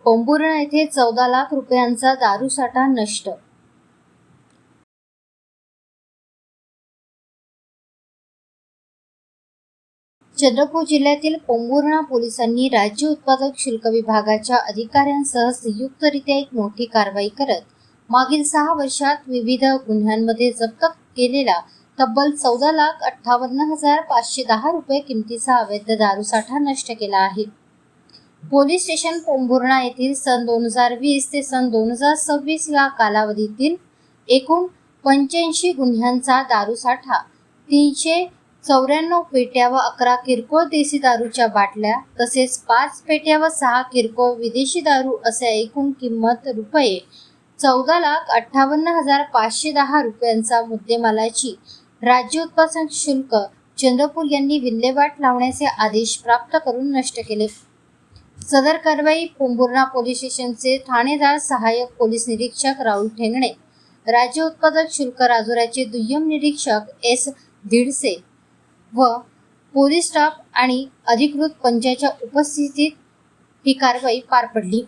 पोंभुर्णा येथे 14 लाख रुपयांचा दारूसाठा नष्ट। चंद्रपूर जिल्ह्यातील पोंभुर्णा पोलिसांनी राज्य उत्पादक शुल्क विभागाच्या अधिकाऱ्यांसह संयुक्तरित्या एक मोठी कारवाई करत मागील 6 वर्षात विविध गुन्ह्यांमध्ये जप्त केलेला तब्बल 14,58,510 रुपये किमतीचा अवैध दारूसाठा नष्ट केला आहे। पोलीस स्टेशन पोंभुर्णा येथील सन 2020 ते सन 2026 या कालावधीतील एकूण 85 गुन्ह्यांचा दारूसाठा 394 पेट्या व 11 किरकोळ देशी दारूच्या बाटल्या तसेच 5 पेट्या व 6 किरकोळ विदेशी दारू असे एकूण किंमत रुपये 14,58,510 रुपयांचा मुद्देमालाची राज्य उत्पादन शुल्क चंद्रपूर यांनी विल्हेवाट लावण्याचे आदेश प्राप्त करून नष्ट केले। सदर कारवाई पोंभुर्णा पोलीस स्टेशनचे ठाणेदार सहाय्यक पोलीस निरीक्षक राहुल ठेंगणे, राज्य उत्पादक शुल्क राजुऱ्याचे दुय्यम निरीक्षक एस धिडसे व पोलीस स्टाफ आणि अधिकृत पंचाच्या उपस्थितीत ही कारवाई पार पडली।